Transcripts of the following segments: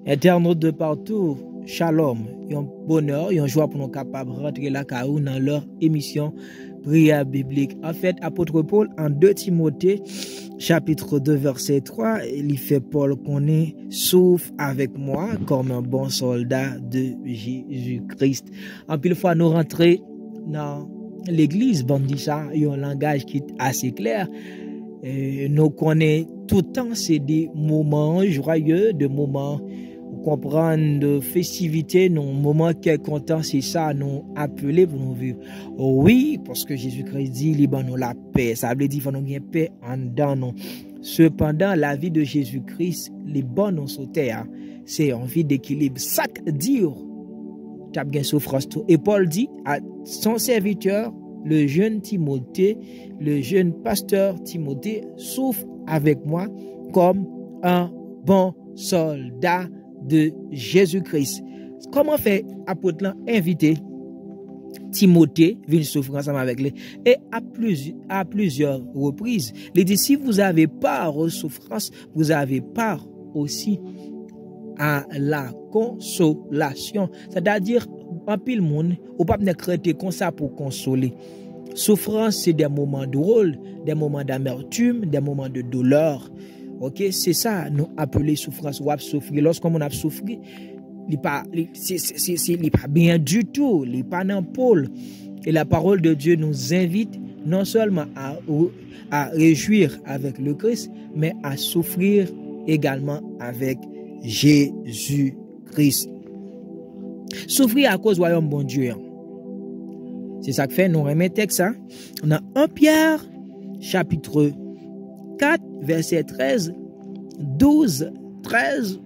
Internautes de partout, shalom, un bonheur, un joie pour nous capables de rentrer là dans leur émission Prière biblique. En fait, apôtre Paul, en 2 Timothée, chapitre 2, verset 3, il fait Paul qu'on est souffre avec moi comme un bon soldat de Jésus-Christ. En pile fois, nous rentrons dans l'église, bon dit ça, il y a un langage qui est assez clair. Nous connaissons tout le temps, c'est des moments joyeux, des moments comprendre de festivités, nos moments qui est content, c'est ça, nous appeler pour nous vivre. Oui, parce que Jésus-Christ dit, il nous la paix. Ça veut dire qu'il faut nous gagner paix en dedans nous. Cependant, la vie de Jésus-Christ, les bonnes nous sur terre, c'est une vie d'équilibre. Chaque dire, tu as bien souffrance. Et Paul dit à son serviteur, le jeune Timothée, le jeune pasteur Timothée, souffre avec moi comme un bon soldat de Jésus-Christ. Comment fait apôtre inviter Timothée venir souffrir ensemble avec lui et à plusieurs reprises il dit si vous avez part aux souffrances vous avez part aussi à la consolation, c'est-à-dire en pile monde ou pas ne craindre comme ça pour consoler. Souffrance c'est des moments drôles, des moments d'amertume, des moments de douleur. OK, c'est ça nous appeler souffrance ou souffrir. Lorsqu'on a souffert, il pas bien du tout, il pas dans pôle. Et la parole de Dieu nous invite non seulement à réjouir avec le Christ, mais à souffrir également avec Jésus-Christ. Souffrir à cause du royaume bon Dieu. C'est ça que fait nous remettre texte ça. On a 1 Pierre chapitre 4, verset 13, 12, 13.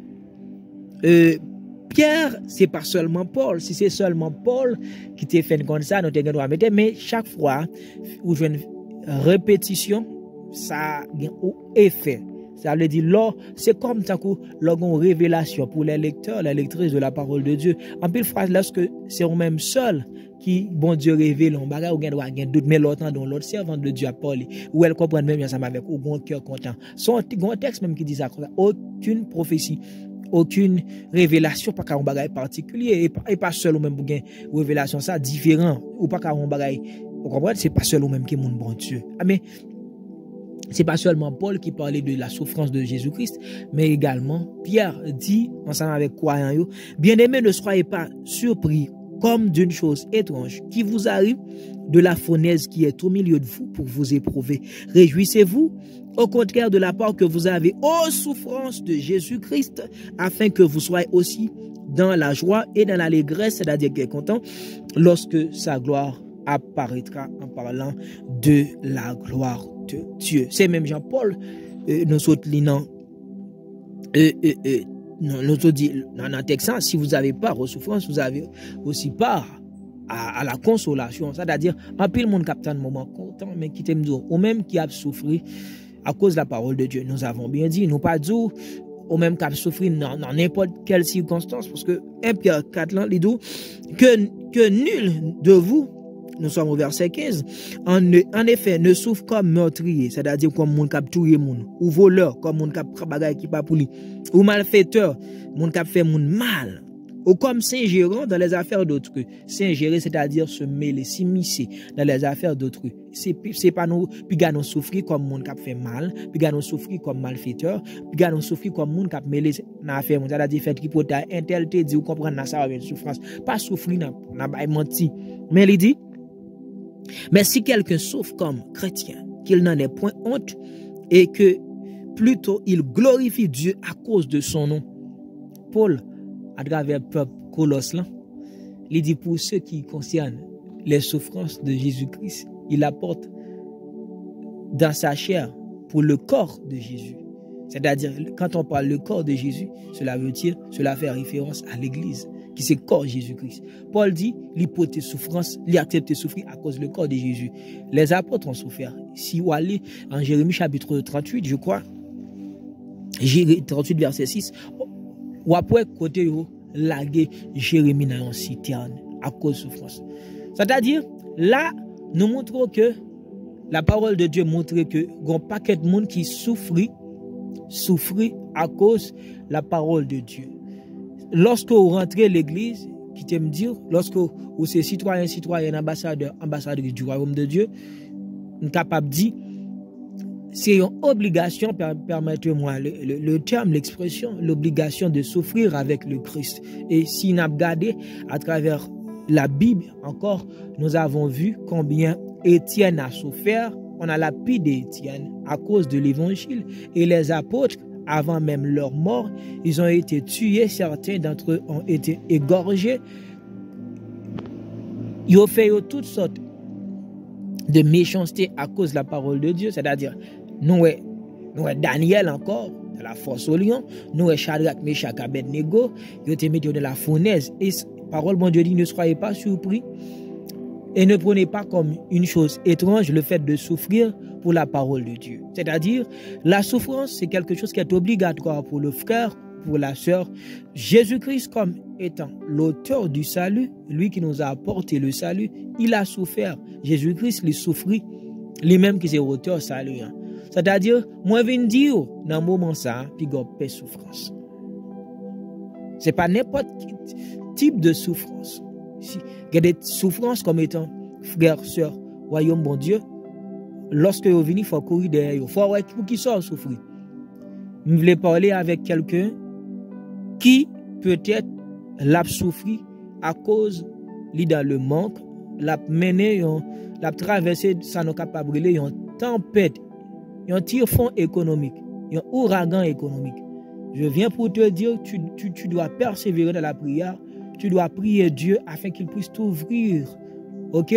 Pierre, c'est pas seulement Paul. Si c'est seulement Paul qui t'a fait comme ça, nous t'avons droit mettre. Mais chaque fois où je une répétition, ça a un effet. Ça veut dire, là, c'est comme ça que une révélation pour les lecteurs, les lectrices de la parole de Dieu. En pile phrase, lorsque c'est au même seul qui, bon Dieu, révèle, on bagarre, ou bien doute, mais l'autre, dans l'autre servante de Dieu a parlé, ou elle comprend même ensemble avec, ou bon cœur content. Son texte même qui dit ça, aucune prophétie, aucune révélation, pas qu'à un bagage particulier, et pas seul ou même pour une révélation, ça, différent, ou pas qu'à un bagage, vous comprenez, c'est pas seul ou même qui est mon bon Dieu. Ah, mais, c'est pas seulement Paul qui parlait de la souffrance de Jésus-Christ, mais également Pierre dit, ensemble avec croyants, bien-aimés, ne soyez pas surpris comme d'une chose étrange qui vous arrive de la fournaise qui est au milieu de vous pour vous éprouver. Réjouissez-vous, au contraire de la part que vous avez aux souffrances de Jésus-Christ, afin que vous soyez aussi dans la joie et dans l'allégresse, c'est-à-dire qu'il est content, lorsque sa gloire apparaîtra en parlant de la gloire de Dieu. C'est même Jean-Paul, nous autres lisons, nous autres dit dans le texte, si vous avez part aux souffrances, vous avez aussi part à la consolation. C'est-à-dire, en pile monde capte un moment content, mais qui t'aime dire, ou même qui a souffert à cause de la parole de Dieu. Nous avons bien dit, nous pas dire, ou même qui a souffert dans n'importe quelle circonstance, parce que 1 Pierre 4, là, il dit que nul de vous, nous sommes au verset 15, en effet, ne souffre comme meurtrier, c'est-à-dire comme moun kap touye moun, ou voleur, comme moun kap bagay qui pas pour lui, ou malfaiteur, moun kap fait moun mal, ou comme s'ingérant dans les affaires d'autrui. S'ingérer, c'est-à-dire se mêler, s'immiscer dans les affaires d'autrui. C'est pas nous, puis gars nous souffrir comme moun kap fait mal, puis gars nous souffrir comme malfaiteur, puis gars nous souffrir comme moun kap mêler dans affaire moun, c'est-à-dire fait tripotage, intel te dit ou comprendre ça avec souffrance, pas souffrir n'a pas menti. Mais il dit, mais si quelqu'un souffre comme chrétien, qu'il n'en ait point honte et que plutôt il glorifie Dieu à cause de son nom. Paul, à travers le peuple Colosse, il dit pour ceux qui concernent les souffrances de Jésus-Christ, il apporte dans sa chair pour le corps de Jésus. C'est-à-dire, quand on parle le corps de Jésus, cela veut dire, cela fait référence à l'église, qui c'est le corps de Jésus-Christ. Paul dit, l'hypothèse souffrance, l'accepter souffrir à cause du corps de Jésus. Les apôtres ont souffert. Si vous allez en Jérémie chapitre 38, je crois, 38 verset 6, ou après côté laguer Jérémie dans une citerne à cause de souffrance. C'est-à-dire, là, nous montrons que la parole de Dieu montre que il y a un paquet de monde qui souffrit à cause de la parole de Dieu. lorsque vous rentrez l'église, qui t'aime dire, lorsque vous êtes citoyen, ambassadeur du royaume de Dieu, vous êtes capable de dire, c'est une obligation, permettez-moi le terme, l'expression, l'obligation de souffrir avec le Christ. Et si nous avons regardé à travers la Bible, encore, nous avons vu combien Étienne a souffert. On a lapidé Étienne à cause de l'évangile. Et les apôtres, avant même leur mort, ils ont été tués. Certains d'entre eux ont été égorgés. Ils ont fait toutes sortes de méchanceté à cause de la parole de Dieu. C'est-à-dire, nous, Daniel encore, de la force au lion, nous, Shadrach, Meshach, Abednego, ils ont été mis dans la fournaise. Et parole, bon Dieu dit, ne soyez pas surpris et ne prenez pas comme une chose étrange le fait de souffrir pour la parole de Dieu. C'est-à-dire, la souffrance, c'est quelque chose qui est obligatoire pour le frère, pour la sœur. Jésus-Christ, comme étant l'auteur du salut, lui qui nous a apporté le salut, il a souffert. Jésus-Christ, il souffrit, lui-même qui est l'auteur du salut. C'est-à-dire, moi, je viens dire, dans le moment ça, puis il y a souffrance. Ce n'est pas n'importe quel type de souffrance. Il y a des souffrances comme étant frère, sœur, royaume, bon Dieu. Lorsque vous venez, il faut courir derrière. Il faut voir pour qui sort souffrir. Je voulais parler avec quelqu'un qui peut-être l'a souffert à cause dans le manque, l'a mené, l'a traversé, ça n'a pas brûlé, une tempête, un tire-fond économique, un ouragan économique. Je viens pour te dire, tu dois persévérer dans la prière. Tu dois prier Dieu afin qu'il puisse t'ouvrir, ok,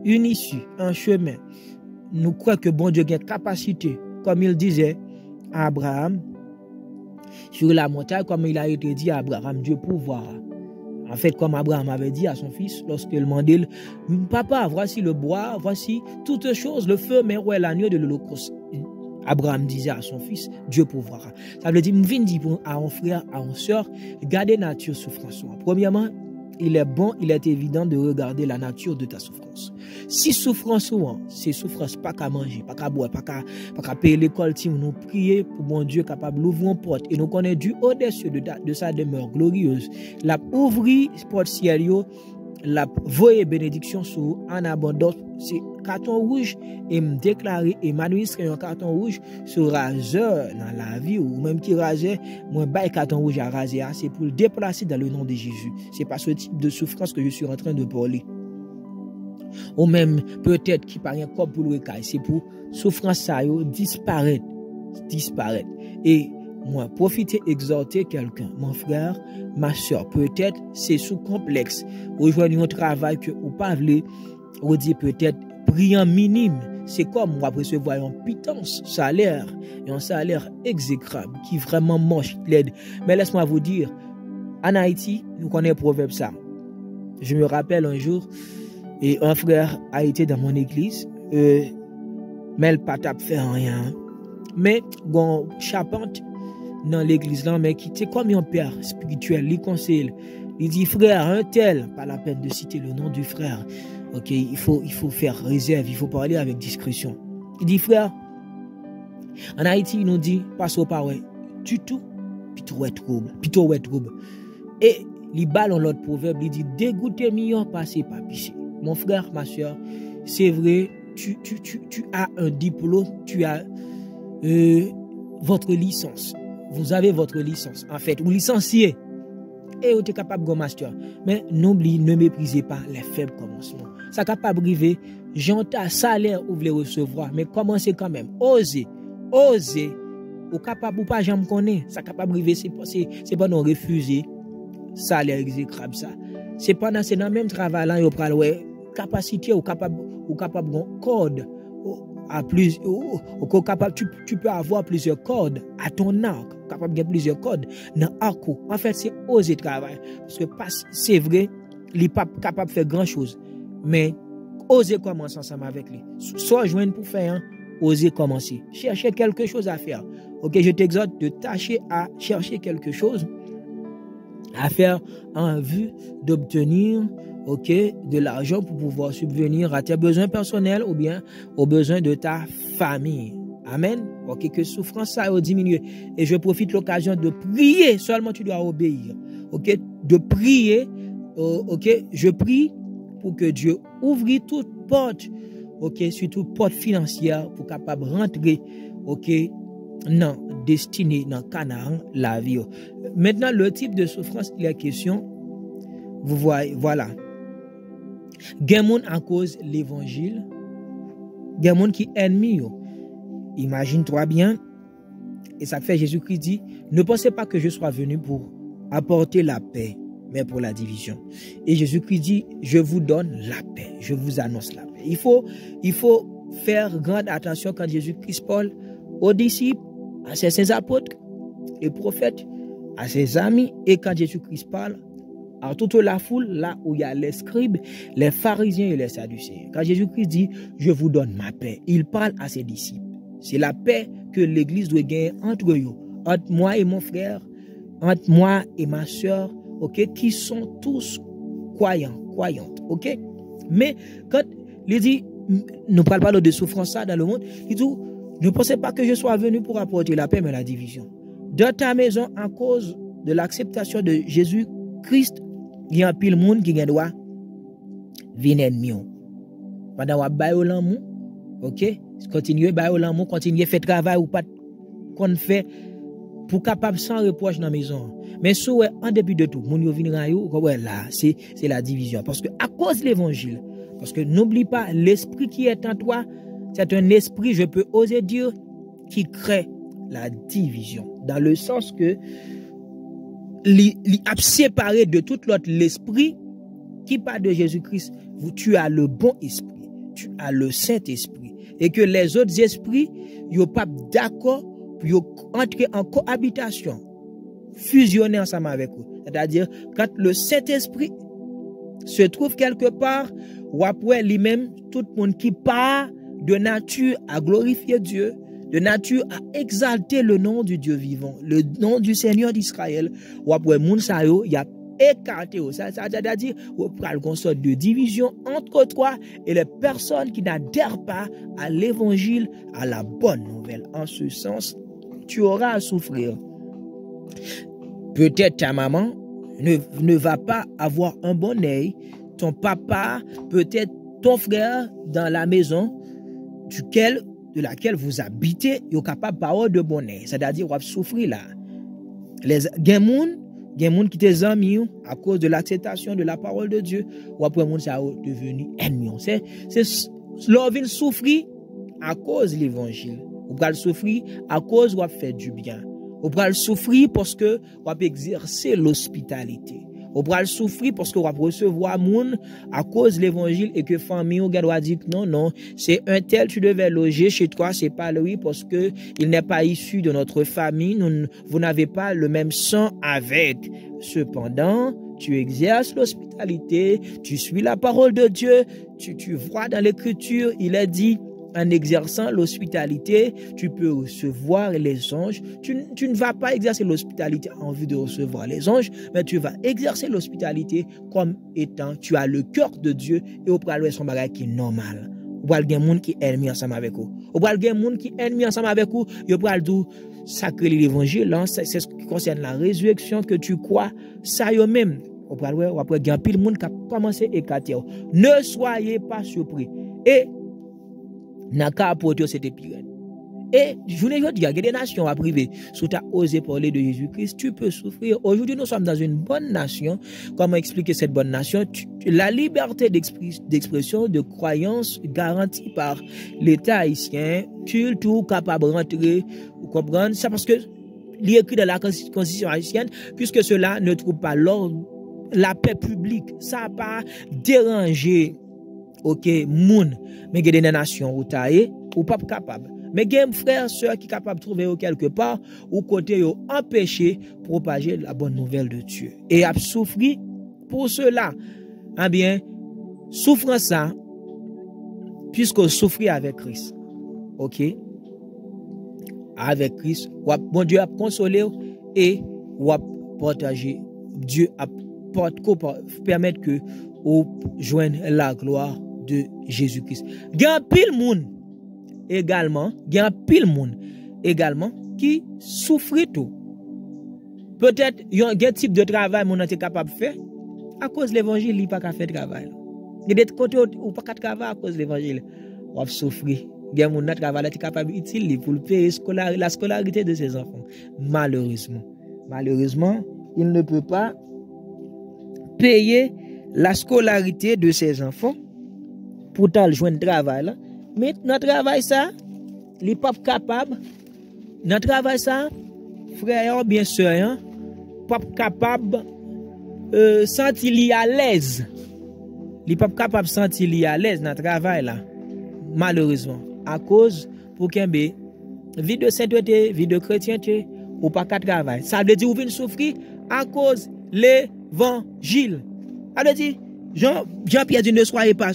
une issue, un chemin. Nous croyons que bon Dieu a une capacité, comme il disait à Abraham, sur la montagne, comme il a été dit à Abraham, Dieu pourvoira. En fait, comme Abraham avait dit à son fils, lorsqu'il demandait, papa, voici le bois, voici toutes choses, le feu, mais où est l'agneau de l'Holocauste? Abraham disait à son fils, Dieu pourvoira. Ça veut dire, je viens dire à un frère, à une soeur, gardez nature souffrance. Premièrement, il est bon, il est évident de regarder la nature de ta souffrance. Si souffrance, c'est souffrance, pas qu'à manger, pas qu'à boire, pas qu'à payer l'école, nous prier pour bon Dieu capable d'ouvrir une porte et nous connaît Dieu au-dessus de sa demeure glorieuse. La ouvrir porte ciel, la voyer bénédiction sur en abondance, c'est carton rouge et me déclarer et m'administrer un carton rouge sur raseur dans la vie ou même qui rasait, moi bail carton rouge à raser, c'est pour le déplacer dans le nom de Jésus. C'est pas ce type de souffrance que je suis en train de parler. Ou même peut-être qui paraît comme pour le recaille, c'est pour souffrance ça disparaître. Et moi, profiter, exhorter quelqu'un, mon frère, ma soeur, peut-être c'est sous complexe. Aujourd'hui, un travail que vous parlez, vous dites peut-être brillant minime. C'est comme moi recevoir une pitance salaire, et un salaire exécrable qui vraiment moche, l'aide. Mais laisse-moi vous dire, en Haïti, nous connaissons le proverbe ça. Je me rappelle un jour, et un frère a été dans mon église, mais le pas fait rien. Mais, bon, charpente, dans l'église là, mais qui était comme un père spirituel, il conseille, il dit frère, un tel, pas la peine de citer le nom du frère, ok, il faut faire réserve, il faut parler avec discrétion. Il dit frère, en Haïti, il nous dit, passe au parole, tu tout, puis tout est trouble. Et il balle l'autre proverbe, il dit, dégoûter million, passer pas pisser. Mon frère, ma soeur, c'est vrai, tu as un diplôme, tu as votre licence. Vous avez votre licence, en fait, vous licenciez et vous êtes capable de master. Mais n'oubliez, ne méprisez pas les faibles commencements. Ça capable de arriver, j'entends salaire ou vous voulez recevoir, mais commencez quand même. Osez. Ou capable ou pas, j'en connais. Ça capable de arriver, c'est pas non refuser salaire exécrable ça. C'est pas dans le même travail là, vous prenez capacité ou capable de code. À plus, tu peux avoir plusieurs cordes à ton arc, capable de plusieurs cordes dans l'arc. En fait, c'est oser travailler. Parce que c'est vrai, il n'est pas capable de faire grand chose. Mais oser commencer ensemble avec lui. Soit joindre pour faire, oser commencer. Chercher quelque chose à faire. Ok, je t'exhorte de tâcher à chercher quelque chose à faire en vue d'obtenir de l'argent pour pouvoir subvenir à tes besoins personnels ou bien aux besoins de ta famille. Amen. Ok, que souffrance ça a diminué. Et je profite de l'occasion de prier. Seulement tu dois obéir. Ok, de prier. Ok, je prie pour que Dieu ouvre toute porte. Ok, surtout porte financière pour capable rentrer. Ok, non, destiné dans Canaan la vie. Maintenant, le type de souffrance, il est question. Vous voyez, voilà. Il y a des gens à cause de l'évangile. Il y a des gens qui sont ennemis. Imagine-toi bien. Et ça fait Jésus-Christ dit, ne pensez pas que je sois venu pour apporter la paix, mais pour la division. Et Jésus-Christ dit, je vous donne la paix. Je vous annonce la paix. Il faut faire grande attention quand Jésus-Christ parle aux disciples, à ses apôtres et prophètes, à ses amis. Et quand Jésus-Christ parle à toute la foule, là où il y a les scribes, les pharisiens et les sadducéens. Quand Jésus-Christ dit, je vous donne ma paix, il parle à ses disciples. C'est la paix que l'Église doit gagner entre eux, entre moi et mon frère, entre moi et ma soeur, ok, qui sont tous croyants, croyantes, ok. Mais quand il dit, ne parle pas de souffrance ça dans le monde, il dit, ne pensez pas que je sois venu pour apporter la paix, mais la division. Dans ta maison, à cause de l'acceptation de Jésus-Christ, il y a un pile monde qui a droit venir ennemi. Pendant que vous avez l'amour, ok, continuez à l'amour, continuez à faire travail ou pas qu'on fait pour capable sans reproche dans la maison. Mais si en début de tout, mon yo vient là, c'est la division. Parce que à cause de l'évangile, parce que n'oublie pas, l'esprit qui est en toi, c'est un esprit, je peux oser dire, qui crée la division. Dans le sens que il a séparé de tout l'autre l'esprit qui parle de Jésus-Christ. Tu as le bon esprit, tu as le Saint-Esprit. Et que les autres esprits, ils sont pas d'accord pour entrer en cohabitation, fusionner ensemble avec vous. C'est-à-dire, quand le Saint-Esprit se trouve quelque part, ou après lui-même, tout le monde qui part de nature à glorifier Dieu, de nature à exalter le nom du Dieu vivant, le nom du Seigneur d'Israël, ou après moun sa yo, y a écarté. Ça veut dire, ou pral une sorte de division entre toi et les personnes qui n'adhèrent pas à l'évangile, à la bonne nouvelle. En ce sens, tu auras à souffrir. Peut-être ta maman ne va pas avoir un bon œil, ton papa, peut-être ton frère dans la maison de laquelle vous habitez, il est capable de parler de bon œil. C'est-à-dire, vous va souffrir là. Les gens qui te amis à cause de l'acceptation de la parole de Dieu, ou après, les gens sont devenus ennemis. C'est leur vie souffrir à cause de l'évangile. Vous allez souffrir à cause de faire du bien. Vous allez souffrir parce que vous allez exercer l'hospitalité. Vous allez souffrir parce que vous allez recevoir moun à cause de l'évangile et que famille ou doit dire non, c'est un tel, tu devais loger chez toi, c'est pas lui parce que il n'est pas issu de notre famille, vous n'avez pas le même sang avec. Cependant, tu exerces l'hospitalité, tu suis la parole de Dieu, tu vois dans l'écriture, il est dit, en exerçant l'hospitalité, tu peux recevoir les anges. Tu ne vas pas exercer l'hospitalité en vue de recevoir les anges, mais tu vas exercer l'hospitalité comme étant, tu as le cœur de Dieu et au pral son bagage qui est normal. Ou pral gen moun qui ennemi ensemble avec vous. Ou pral gen moun qui ennemi ensemble avec vous, yo pral dou sacrer l'évangile, c'est ce qui concerne la résurrection que tu crois, ça yo même. Ou pral ou après gen pile moun qui a commencé à écarter. Ne soyez pas surpris. Et n'a qu'à apporter cette épidémie. Et je ne veux dire, il y a des nations à priver. Si tu as osé parler de Jésus-Christ, tu peux souffrir. Aujourd'hui, nous sommes dans une bonne nation. Comment expliquer cette bonne nation? La liberté d'expression, de croyance garantie par l'État haïtien, tu es tout capable de rentrer, vous comprenez? C'est parce que il est écrit dans la constitution haïtienne, puisque cela ne trouve pas l'ordre, la paix publique. Ça n'a pas dérangé. Ok, moun, mais il y a des nations où taillé ou pas capable. Mais il y a des frères, sœurs qui sont capables de trouver quelque part ou côté empêcher propager la bonne nouvelle de Dieu. Et a souffri pour cela. Eh bien, souffrant ça, puisque souffrir avec Christ. Ok? Avec Christ, bon Dieu a consolé et a partagé. Dieu a permettre que vous joignez la gloire de Jésus-Christ. Il y a un pile monde également, il y a un pile monde également qui souffre tout. Peut-être il y a un type de travail mon est capable de faire à cause de l'évangile, il pas qu'à faire travail. Il y a des côtés où pas qu'à travailler à cause de l'évangile. On va souffrir. Il y a mon travail qui est capable utile pour payer la scolarité de ses enfants. Malheureusement, il ne peut pas payer la scolarité de ses enfants pour tal joindre travail là. Mais notre travail ça, il n'est pas capable. Notre travail ça, frère bien sûr, pas capable sentir li à l'aise. Il n'est pas capable de sentir li à l'aise dans le travail là. Malheureusement, à cause pour qu'il y ait vie de sainteté, vie de chrétienté, ou pas qu'à travail. Ça veut dire que vous venez souffrir à cause de l'évangile. Ça veut dire, Jean-Pierre dit, ne soyez pas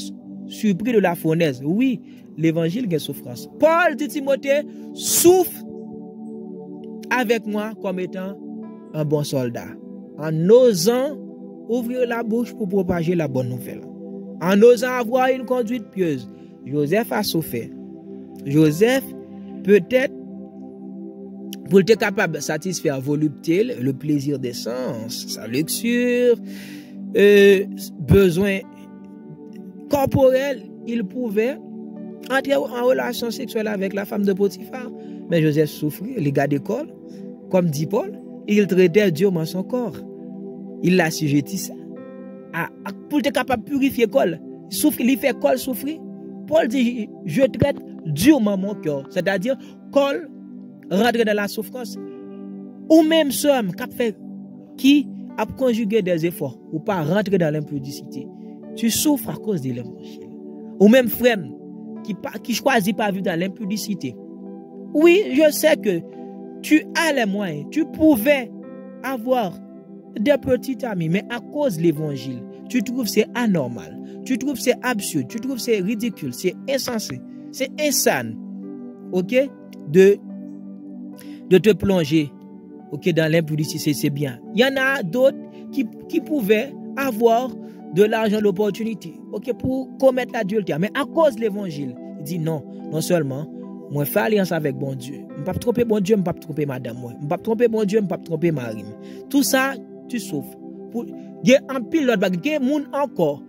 surpris de la fournaise. Oui, l'évangile est souffrance. Paul dit Timothée, souffre avec moi comme étant un bon soldat. En osant ouvrir la bouche pour propager la bonne nouvelle. En osant avoir une conduite pieuse. Joseph a souffert. Joseph, peut-être, pour être capable de satisfaire volupté, le plaisir des sens, sa luxure, besoin corporel, il pouvait entrer en relation sexuelle avec la femme de Potiphar. Mais Joseph souffrait, les gars d'école, comme dit Paul, il traitait durement son corps. Il l'assujettissait pour être capable de purifier le corps. Il fait col souffrir. Paul dit, je traite durement mon cœur. C'est-à-dire, col rentre dans la souffrance. Ou même somme qui a conjugué des efforts ou pas rentrer dans l'impudicité. Tu souffres à cause de l'évangile. Ou même frère qui choisit pas vivre dans l'impudicité. Oui, je sais que tu as les moyens. Tu pouvais avoir des petits amis, mais à cause de l'évangile, tu trouves c'est anormal. Tu trouves c'est absurde, tu trouves c'est ridicule, c'est insensé, c'est insane, ok, de te plonger, ok, dans l'impudicité, c'est bien. Il y en a d'autres qui pouvaient avoir de l'argent, l'opportunité, ok, pour commettre l'adultère, mais à cause de l'évangile, il dit non seulement, moi fais alliance avec bon Dieu, je ne vais pas tromper bon Dieu, je ne vais pas tromper madame, je ne vais pas tromper bon Dieu, je ne vais pas tromper Marie. Tout ça, tu souffres. Il y a un pile l'autre bague, il y a monde encore.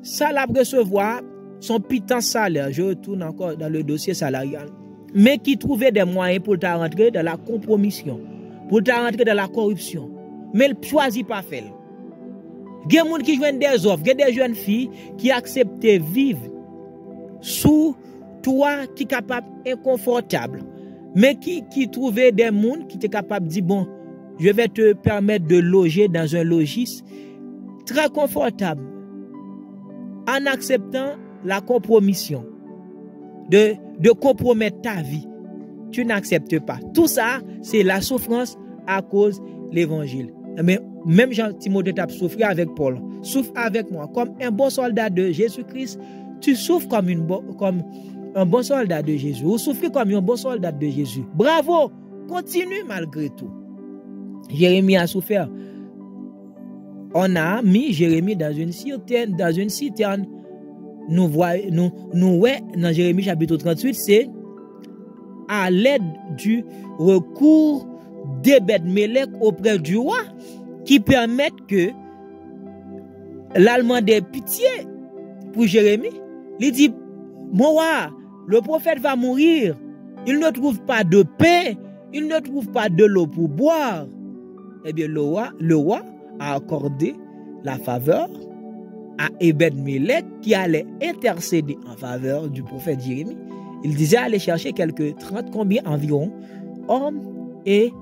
Ça l'a recevoir son pitance salaire. Je retourne encore dans le dossier salarial. Mais qui trouvait des moyens pour ta rentrer dans la compromission, pour ta rentrer dans la corruption. Mais il ne choisit pas faire. Il y a des gens qui jouent des offres, il y a des jeunes filles qui acceptent de vivre sous toi qui est capable inconfortable. Mais qui trouvaient des gens qui étaient capables de dire bon, je vais te permettre de loger dans un logis très confortable. En acceptant la compromission, de compromettre ta vie, tu n'acceptes pas. Tout ça, c'est la souffrance à cause de l'évangile. Mais même Jean-Timothée a souffert avec Paul, souffre avec moi. Comme un bon soldat de Jésus-Christ, tu souffres comme un bon soldat de Jésus. Ou souffres comme un bon soldat de Jésus. Bravo! Continue malgré tout. Jérémie a souffert. On a mis Jérémie dans une citerne. Nous voyons dans Jérémie chapitre 38, c'est à l'aide du recours d'Ebed-Melech auprès du roi qui permettent que l'Allemand ait pitié pour Jérémie. Il dit, mon roi, le prophète va mourir. Il ne trouve pas de pain, il ne trouve pas de l'eau pour boire. Eh bien, le roi a accordé la faveur à Ebed-Melech qui allait intercéder en faveur du prophète Jérémie. Il disait aller chercher quelques 30 combien environ hommes et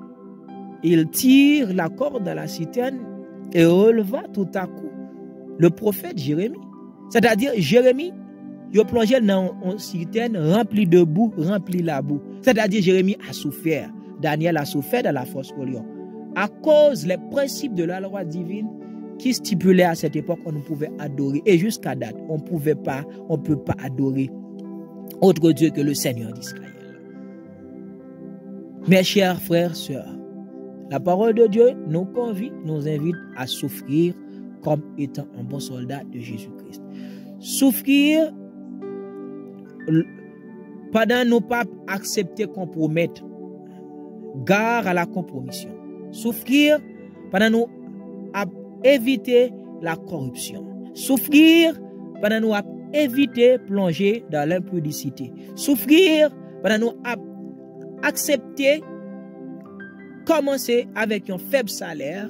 il tire la corde dans la citerne et releva tout à coup le prophète Jérémie. C'est-à-dire Jérémie, il plongeait dans une citerne remplie de boue, remplie la boue. C'est-à-dire Jérémie a souffert. Daniel a souffert dans la fosse au lion. À cause des principes de la loi divine qui stipulait à cette époque qu'on ne pouvait adorer. Et jusqu'à date, on ne peut pas adorer autre Dieu que le Seigneur d'Israël. Mes chers frères, sœurs, la parole de Dieu nous convie, nous invite à souffrir comme étant un bon soldat de Jésus-Christ. Souffrir pendant nous pas accepter compromettre, gare à la compromission. Souffrir pendant nous éviter la corruption. Souffrir pendant nous éviter plonger dans l'impudicité. Souffrir pendant nous accepter commencer avec un faible salaire.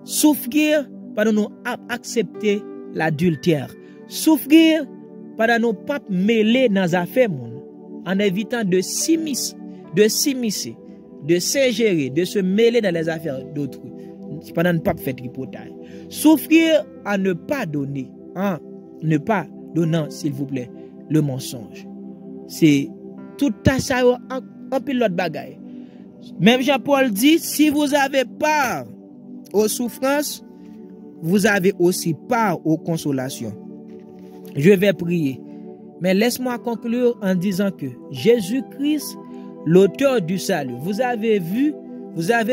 Souffrir pendant nous accepter l'adultère. Souffrir pendant nous pas mêler dans les affaires en évitant de s'immiscer, de s'ingérer, de se mêler dans les affaires d'autrui. Pendant ne pas faire tripotage. Souffrir à ne pas donner, ne pas donner, s'il vous plaît, le mensonge. C'est tout ça en pilote bagaille. Même Jean-Paul dit, si vous avez part aux souffrances, vous avez aussi part aux consolations. Je vais prier. Mais laisse-moi conclure en disant que Jésus-Christ, l'auteur du salut, vous avez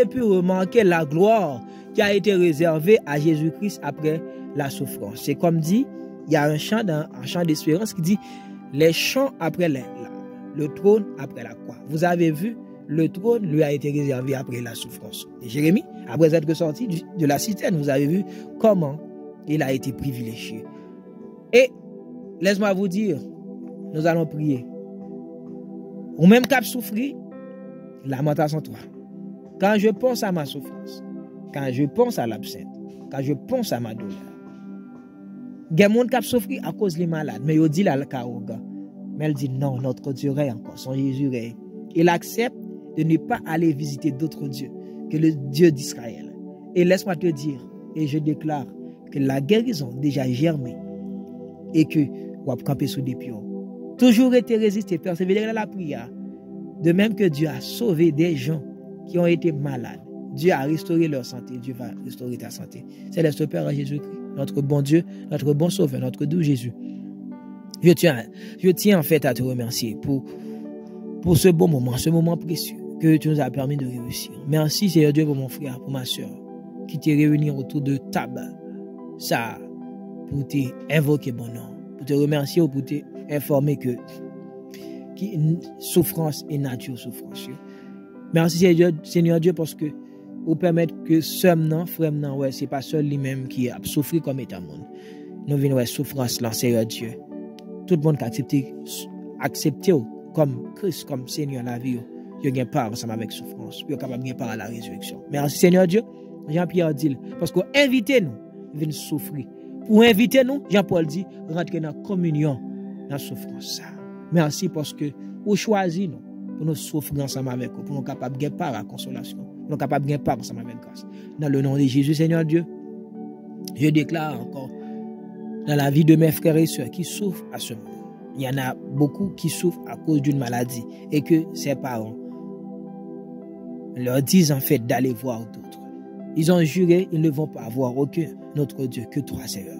pu remarquer la gloire qui a été réservée à Jésus-Christ après la souffrance. C'est comme dit, il y a un chant d'espérance qui dit, les chants après le trône après la croix. Vous avez vu, le trône lui a été réservé après la souffrance. Et Jérémie, après être sorti de la citerne, vous avez vu comment il a été privilégié. Et laisse-moi vous dire, nous allons prier. Ou même qu'à souffrir, lamentation toi. Quand je pense à ma souffrance, quand je pense à l'absinthe, quand je pense à ma douleur, il y a des gens qui souffrent à cause des malades, mais il dit là le caroga. Mais elle dit non, notre Dieu règne encore, son Jésus règne. Il accepte de ne pas aller visiter d'autres dieux que le Dieu d'Israël. Et laisse-moi te dire, et je déclare que la guérison déjà germé et que vous avez campé sous des pions. Toujours été résisté, persévérer dans la prière. De même que Dieu a sauvé des gens qui ont été malades. Dieu a restauré leur santé. Dieu va restaurer ta santé. C'est le Père Jésus-Christ, notre bon Dieu, notre bon Sauveur, notre doux Jésus. Je tiens en fait à te remercier pour ce bon moment, ce moment précieux que tu nous as permis de réussir. Merci Seigneur Dieu pour mon frère, pour ma soeur, qui t'est réunis autour de table. Ça, pour t'invoquer mon nom, pour te remercier ou pour t'informer que souffrance est nature souffrance. Merci Seigneur Dieu parce que vous permettez que seul frère, ouais, c'est pas seul lui-même qui a souffert comme état monde. Nous venons ouais souffrance là, Seigneur Dieu. Tout le monde qui a accepté comme Christ, comme Seigneur la vie, il y a part ensemble avec souffrance, puis capable de part à la résurrection. Merci Seigneur Dieu. Jean-Pierre dit parce que invitez-nous, venez souffrir. Pour inviter nous, Jean-Paul dit rentrer dans la communion, dans la souffrance. Merci parce que vous choisissez nous pour nous souffrir ensemble avec vous, pour nous capables de part à la consolation, pour nous capables de part ensemble avec grâce. Dans le nom de Jésus, Seigneur Dieu, je déclare encore dans la vie de mes frères et sœurs qui souffrent à ce moment. Il y en a beaucoup qui souffrent à cause d'une maladie et que ses parents leur disent en fait d'aller voir d'autres. Ils ont juré, ils ne vont pas voir aucun autre Dieu que toi, Seigneur.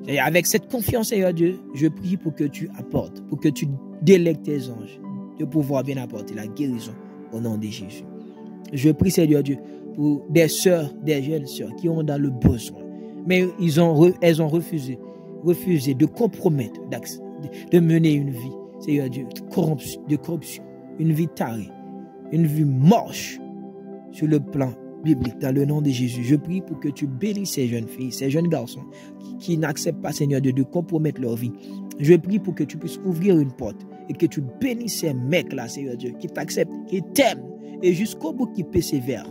Et avec cette confiance, Seigneur Dieu, je prie pour que tu apportes, pour que tu délègues tes anges de pouvoir bien apporter la guérison au nom de Jésus. Je prie, Seigneur Dieu, pour des sœurs, des jeunes sœurs qui ont dans le besoin, mais elles ont refusé de compromettre, de mener une vie, Seigneur Dieu, de corruption, une vie tarée, une vie moche sur le plan biblique, dans le nom de Jésus. Je prie pour que tu bénisses ces jeunes filles, ces jeunes garçons qui n'acceptent pas, Seigneur Dieu, de compromettre leur vie. Je prie pour que tu puisses ouvrir une porte et que tu bénisses ces mecs-là, Seigneur Dieu, qui t'acceptent, qui t'aiment et jusqu'au bout qui persévèrent.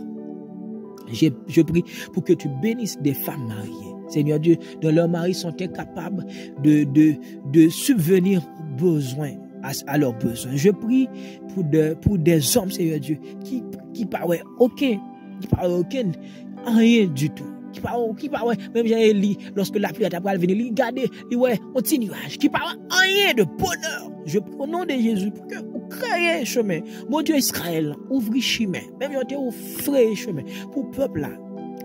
Je prie pour que tu bénisses des femmes mariées, Seigneur Dieu, dont leurs maris sont incapables de subvenir aux besoins, à leurs besoins. Je prie pour des hommes, Seigneur Dieu, qui parlent aucun, rien du tout. Qui parle, même j'ai lu, lorsque la pluie a venir, regardez, un petit nuage, qui parle rien de bonheur. Je prie au nom de Jésus pour que vous créez un chemin. Mon Dieu Israël, ouvrez chemin. Même si vous offrez un chemin pour le peuple là,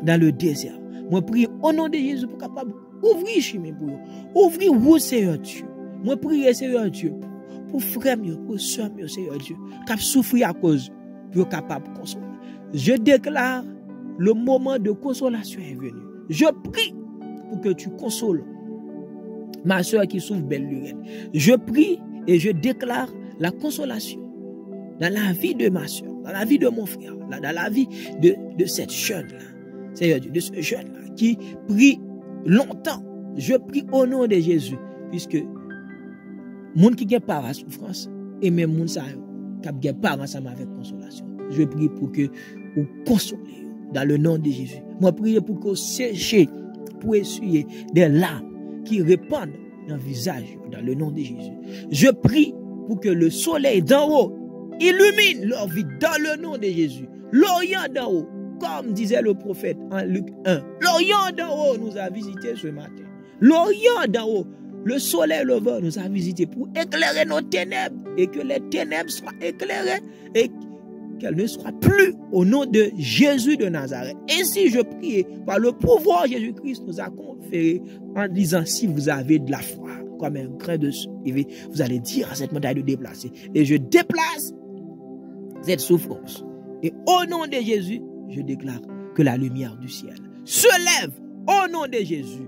dans le désert. Moi prie au nom de Jésus pour capable ouvrir chemin pour vous. Ouvrir vous, Seigneur Dieu. Moi prie, Seigneur Dieu, pour frère, pour soeur, Seigneur Dieu, qui souffrir à cause, pour capable de consoler. Je déclare le moment de consolation est venu. Je prie pour que tu consoles ma soeur qui souffre belle lurette. Je prie et je déclare la consolation dans la vie de ma soeur, dans la vie de mon frère, dans la vie de cette jeune-là, Seigneur Dieu, de ce jeune-là qui prie longtemps. Je prie au nom de Jésus, puisque monde qui a pas la souffrance, et même monde ça, qui a pas ensemble avec consolation. Je prie pour que vous consolez dans le nom de Jésus. Moi, prie pour que vous séchiez, pour essuyer des larmes qui répandent dans le visage dans le nom de Jésus. Je prie pour que le soleil d'en haut illumine leur vie dans le nom de Jésus. L'Orient d'en haut, comme disait le prophète en Luc 1, l'Orient d'en haut nous a visité ce matin. L'Orient d'en haut, le soleil levant nous a visité pour éclairer nos ténèbres et que les ténèbres soient éclairées et qu'elles ne soient plus au nom de Jésus de Nazareth. Ainsi je prie par le pouvoir Jésus-Christ nous a conféré en disant si vous avez de la foi comme un grain de sève, vous allez dire à cette montagne de déplacer. Et je déplace cette souffrance. Et au nom de Jésus, je déclare que la lumière du ciel se lève au nom de Jésus.